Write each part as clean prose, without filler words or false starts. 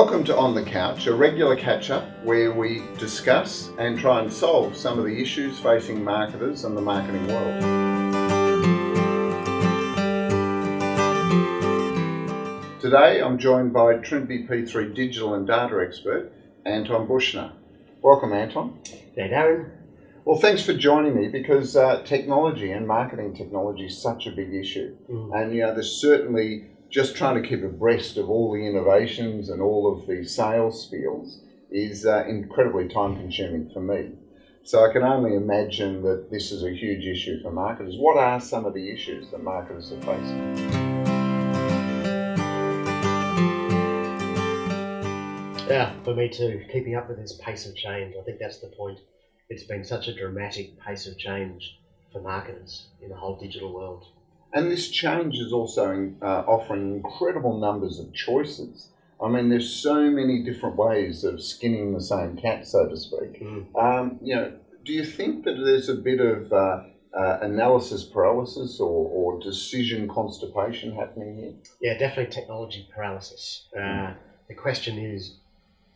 Welcome to On the Couch, a regular catch-up where we discuss and try and solve some of the issues facing marketers and the marketing world. Today I'm joined by Trinity P3 digital and data expert, Anton Bushner. Welcome, Anton. Hey, Darren. Well, thanks for joining me because technology and marketing technology is such a big issue. And there's certainly just trying to keep abreast of all the innovations and all of the sales spiels is incredibly time consuming for me. So I can only imagine that this is a huge issue for marketers. What are some of the issues that marketers are facing? Yeah, for me too, keeping up with this pace of change. I think that's the point. It's been such a dramatic pace of change for marketers in the whole digital world. And this change is also offering incredible numbers of choices. I mean, there's so many different ways of skinning the same cat, so to speak. Do you think that there's a bit of analysis paralysis or decision constipation happening here? Yeah, definitely technology paralysis. The question is,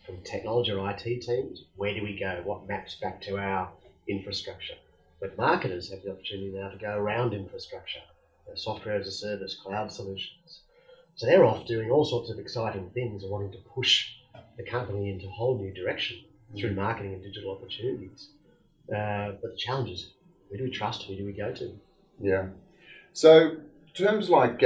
from technology or IT teams, where do we go? What maps back to our infrastructure? But marketers have the opportunity now to go around infrastructure. Software as a service, cloud solutions. So they're off doing all sorts of exciting things and wanting to push the company into a whole new direction through marketing and digital opportunities. But the challenge is, where do we trust? Who do we go to? Yeah. So terms like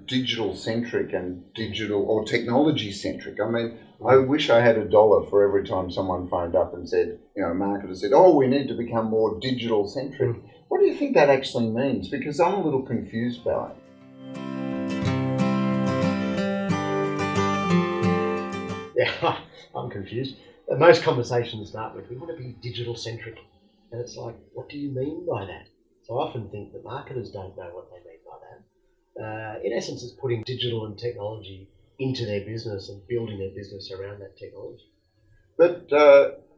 digital centric and digital or technology centric, I mean, I wish I had $1 for every time someone phoned up and said, a marketer said, we need to become more digital centric. What do you think that actually means? Because I'm a little confused by it. Yeah, I'm confused. Most conversations start with, we want to be digital centric. And it's like, what do you mean by that? So I often think that marketers don't know what they mean by that. In essence, it's putting digital and technology into their business and building their business around that technology. But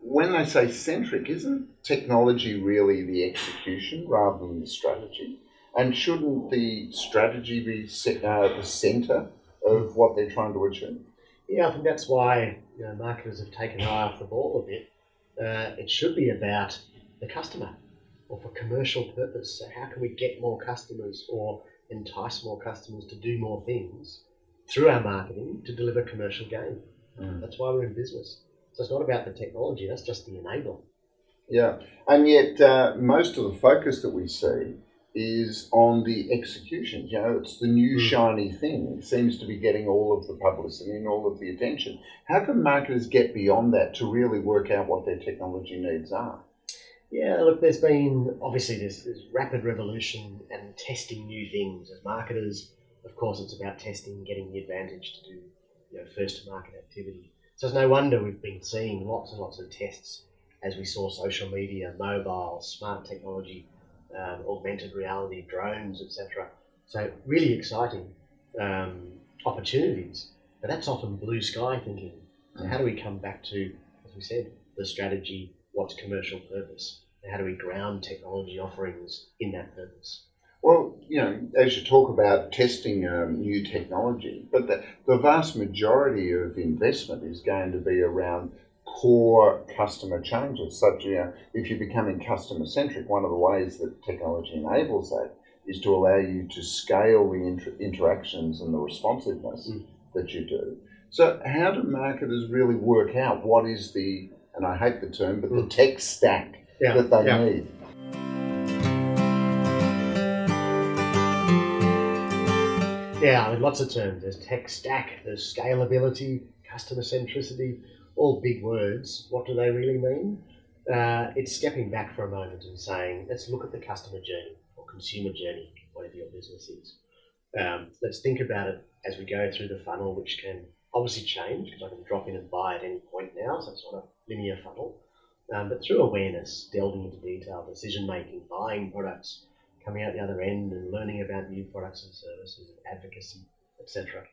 when they say centric, isn't technology really the execution rather than the strategy? And shouldn't the strategy be the centre of what they're trying to achieve? Yeah, I think that's why marketers have taken an eye off the ball a bit. It should be about the customer or for commercial purpose. So how can we get more customers or entice more customers to do more things through our marketing to deliver commercial gain? That's why we're in business. So it's not about the technology, that's just the enabler. Yeah, and yet most of the focus that we see is on the execution. It's the new shiny thing. It seems to be getting all of the publicity and all of the attention. How can marketers get beyond that to really work out what their technology needs are? Yeah, look, there's been obviously this rapid revolution and testing new things. As marketers, of course, it's about testing, getting the advantage to do first to market activity. So it's no wonder we've been seeing lots and lots of tests as we saw social media, mobile, smart technology, augmented reality, drones, etc. So really exciting opportunities, but that's often blue sky thinking. So how do we come back to, as we said, the strategy, what's commercial purpose, and how do we ground technology offerings in that purpose? Well, as you talk about testing new technology, but the vast majority of investment is going to be around core customer changes, such if you're becoming customer centric, one of the ways that technology enables that is to allow you to scale the interactions and the responsiveness that you do. So how do marketers really work out what is the, and I hate the term, but the tech stack that they need? Yeah, I mean, lots of terms. There's tech stack, there's scalability, customer centricity, all big words. What do they really mean? It's stepping back for a moment and saying, let's look at the customer journey or consumer journey, whatever your business is. Let's think about it as we go through the funnel, which can obviously change because I can drop in and buy at any point now, so it's not a linear funnel. But through awareness, delving into detail, decision-making, buying products, coming out the other end and learning about new products and services, advocacy, etc.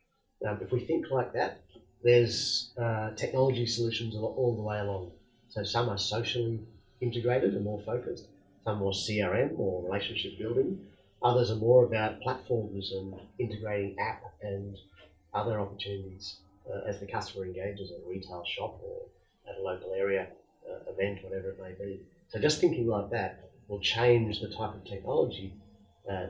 If we think like that, there's technology solutions all the way along. So some are socially integrated and more focused, some more CRM or relationship building, others are more about platforms and integrating app and other opportunities as the customer engages at a retail shop or at a local area event, whatever it may be. So just thinking like that will change the type of technology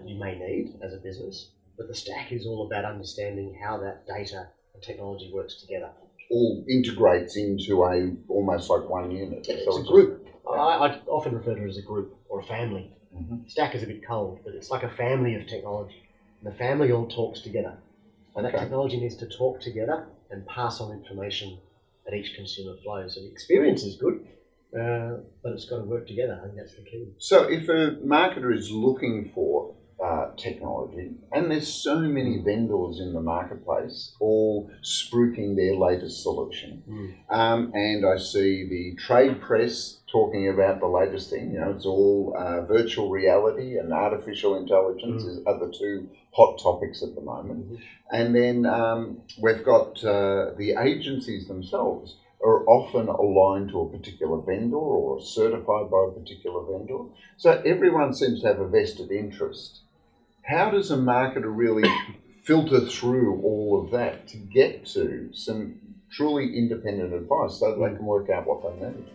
you may need as a business. But the stack is all about understanding how that data and technology works together. All integrates into almost like one unit. Yeah, So it's a group. I often refer to it as a group or a family. Mhm. Stack is a bit cold, but it's like a family of technology. And the family all talks together. And that Okay. technology needs to talk together and pass on information that each consumer flows. So the experience is good, but it's got to work together. I think that's the key. So if a marketer is looking for technology, and there's so many vendors in the marketplace, all spruiking their latest solution, and I see the trade press talking about the latest thing. It's all virtual reality and artificial intelligence are the two hot topics at the moment. And then we've got the agencies themselves are often aligned to a particular vendor or certified by a particular vendor. So everyone seems to have a vested interest. How does a marketer really filter through all of that to get to some truly independent advice so that they can work out what they need?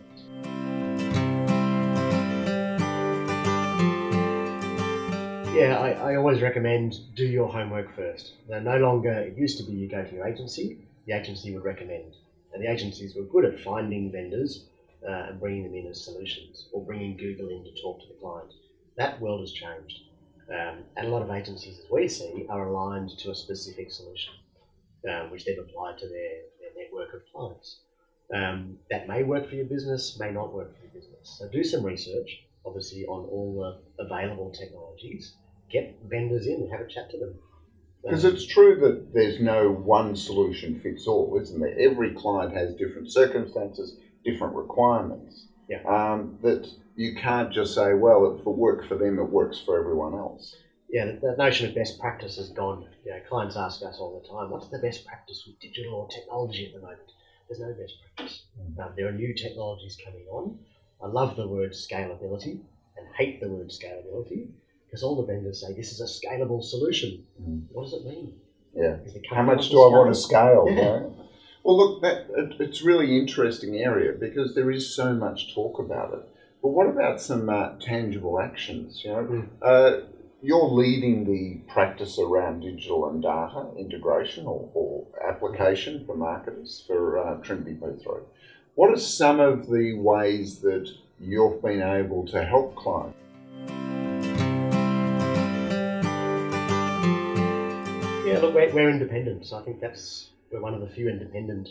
Yeah, I always recommend do your homework first. Now, no longer, it used to be you go to your agency, the agency would recommend. And the agencies were good at finding vendors and bringing them in as solutions, or bringing Google in to talk to the client. That world has changed. And a lot of agencies, as we see, are aligned to a specific solution, which they've applied to their network of clients. That may work for your business, may not work for your business. So do some research, obviously, on all the available technologies. Get vendors in and have a chat to them. Because it's true that there's no one solution fits all, isn't there? Every client has different circumstances, different requirements. Yeah. That you can't just say, well, if it works for them, it works for everyone else. Yeah, the notion of best practice has gone. Clients ask us all the time, what's the best practice with digital or technology at the moment? There's no best practice. There are new technologies coming on. I love the word scalability and hate the word scalability because all the vendors say this is a scalable solution. What does it mean? Yeah. Is the How company much do I want to scale? scale? Yeah. Well, look, it's really interesting area because there is so much talk about it. But what about some tangible actions? You're leading the practice around digital and data integration or application for marketers for Trinity P3. What are some of the ways that you've been able to help clients? Yeah, look, we're independent. So I think we're one of the few independent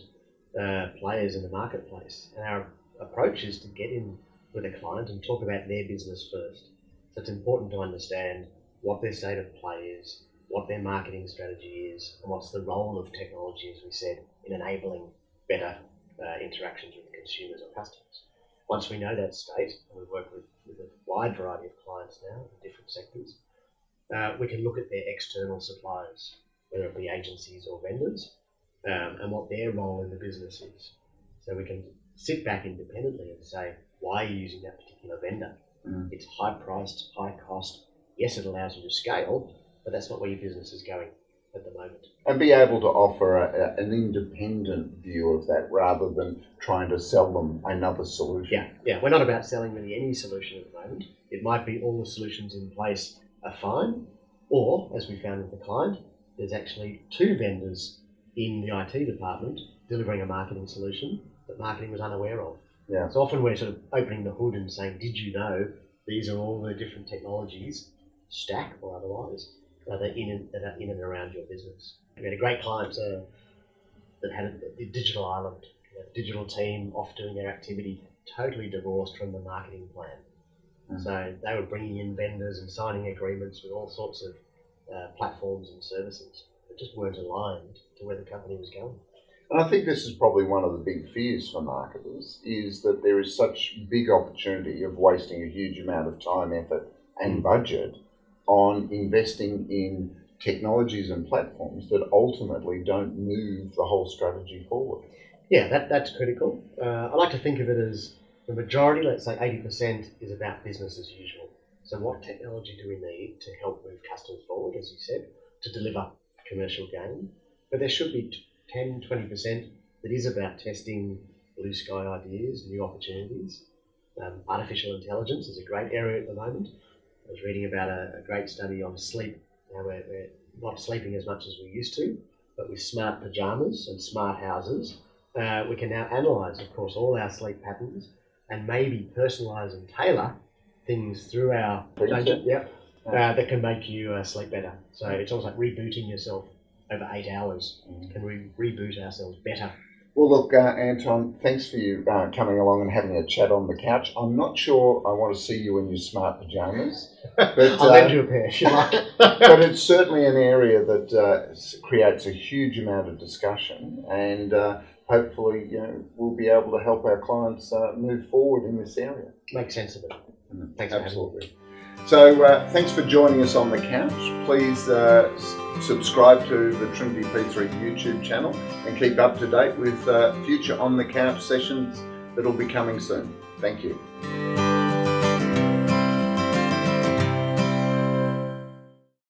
players in the marketplace. And our approach is to get in with a client and talk about their business first. So it's important to understand what their state of play is, what their marketing strategy is, and what's the role of technology, as we said, in enabling better interactions with consumers or customers. Once we know that state, and we work with a wide variety of clients now in different sectors, we can look at their external suppliers, whether it be agencies or vendors, and what their role in the business is. So we can sit back independently and say, why are you using that particular vendor? It's high priced, high cost. Yes, it allows you to scale, but that's not where your business is going at the moment. And be able to offer an independent view of that rather than trying to sell them another solution. Yeah. We're not about selling really any solution at the moment. It might be all the solutions in place are fine, or, as we found with the client, there's actually two vendors in the IT department delivering a marketing solution that marketing was unaware of. Yeah. So often we're sort of opening the hood and saying, did you know these are all the different technologies, stack or otherwise, that are in and around your business. We had a great client that had a digital island, a digital team off doing their activity, totally divorced from the marketing plan. So they were bringing in vendors and signing agreements with all sorts of platforms and services that just weren't aligned to where the company was going. And I think this is probably one of the big fears for marketers, is that there is such big opportunity of wasting a huge amount of time, effort and budget on investing in technologies and platforms that ultimately don't move the whole strategy forward. Yeah, that's critical. I like to think of it as the majority, let's say 80%, is about business as usual. So what technology do we need to help move customers forward, as you said, to deliver commercial gain? But there should be 10-20% that is about testing blue sky ideas, new opportunities. Artificial intelligence is a great area at the moment. I was reading about a great study on sleep. Now we're not sleeping as much as we used to, but with smart pajamas and smart houses, we can now analyse, of course, all our sleep patterns and maybe personalise and tailor things through our that can make you sleep better. So it's almost like rebooting yourself over 8 hours. Can we reboot ourselves better? Well, look, Anton, thanks for you coming along and having a chat on the couch. I'm not sure I want to see you in your smart pajamas, but I'll lend you a pair if you like. but it's certainly an area that creates a huge amount of discussion, and hopefully, we'll be able to help our clients move forward in this area. Make sense of it. Thanks. Absolutely. So thanks for joining us on the couch. Please subscribe to the Trinity P3 YouTube channel and keep up to date with future On the Couch sessions that will be coming soon. Thank you.